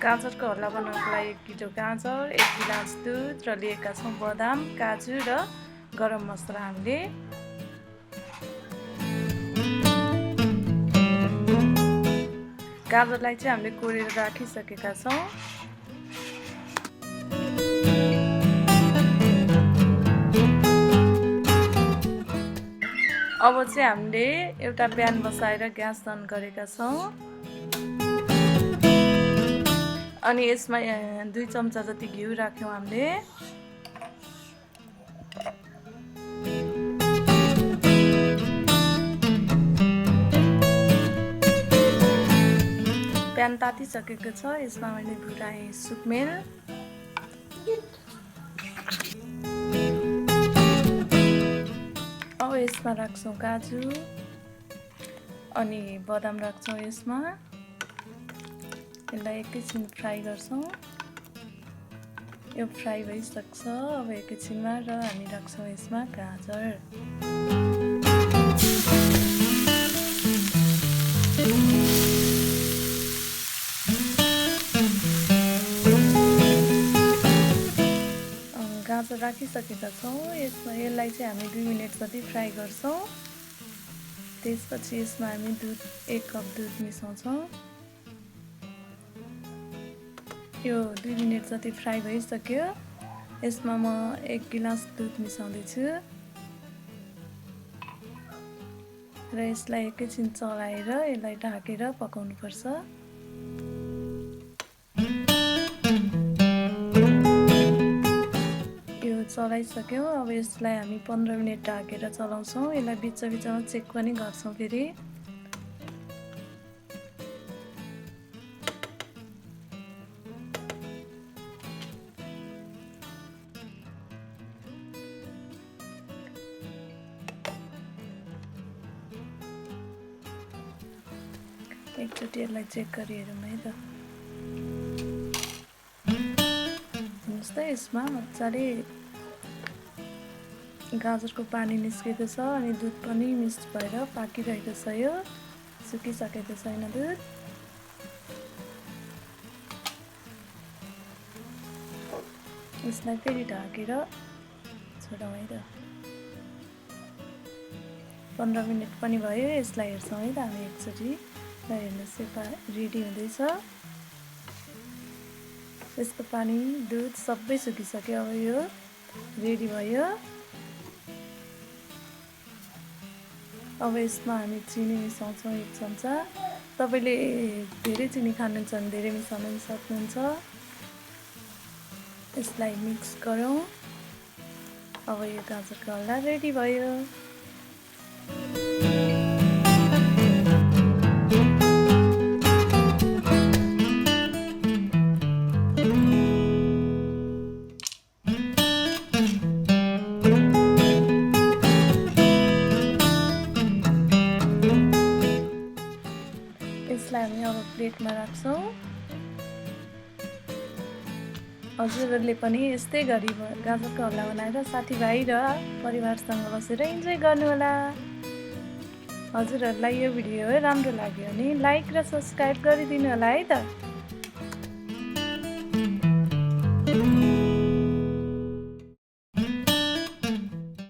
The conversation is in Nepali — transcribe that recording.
गाजरको हल्ला बनाउनको लागि 1 किलो गाजर, 1 गिलास दुध र लिएका छौँ बदाम, काजु र गरम मसला हामीले। गाजरलाई चाहिँ हामीले कोरेर राखिसकेका छौँ। अब चाहिँ हामीले एउटा प्यान बसाएर ग्यास अन गरेका छौँ अनि यसमा 2 चम्चा जति घिउ राख्यौँ हामीले। प्यान तातिसकेको छ, यसमा मैले भुटाएँ सुकमेल, अब यसमा राख्छौँ काजु अनि बदाम राख्छौँ यसमा। यसलाई एकैछिन फ्राई गर्छौँ। यो फ्राई भइसक्छ अब एकैछिनमा र हामी राख्छौँ यसमा गाजर। गाजर राखिसकेका छौँ। यसलाई चाहिँ हामी 2 मिनेट जति फ्राई गर्छौँ। त्यसपछि यसमा हामी 1 कप दुध मिसाउँछौँ। यो 2 मिनेट जति फ्राई भइसक्यो। यसमा म 1 गिलास दुध मिसाउँदैछु र यसलाई एकैछिन चलाएर यसलाई ढाकेर पकाउनुपर्छ। यो चलाइसक्यौँ। अब यसलाई हामी 15 मिनेट ढाकेर चलाउँछौँ। यसलाई बिचमा चेक पनि गर्छौँ फेरि। एकचोटि यसलाई चेक गरी हेरौँ है त। हेर्नुहोस् त, यसमा मजाले गाजरको पानी निस्केको छ अनि दुध पनि मिक्स भएर पाकिरहेको छ। यो सुकिसकेको छैन दुध। यसलाई फेरि ढाकेर छोडौँ है त। 15 मिनेट पनि भयो। यसलाई हेर्छौँ है त हामी एकचोटि। र हेर्नुहोस् रेडी हुँदैछ। यसको पानी दुध सबै सुकिसक्यो। अब यो रेडी भयो। अब यसमा हामी चिनी मिसाउँछौँ 1 चम्चा। तपाईले धेरै चिनी खानुहुन्छ भने धेरै मिसाउन सक्नुहुन्छ। यसलाई मिक्स गरौँ। अब यो गाजरको हल्वा रेडी भयो। यसलाई हामी अब प्लेटमा राख्छौँ। हजुरहरूले पनि यस्तै गरी गाजरको हल्वा बनाएर साथीभाइ र परिवारसँग बसेर इन्जोय गर्नुहोला। हजुरहरूलाई यो भिडियो राम्रो लाग्यो भने लाइक र सब्स्क्राइब गरिदिनु होला है त।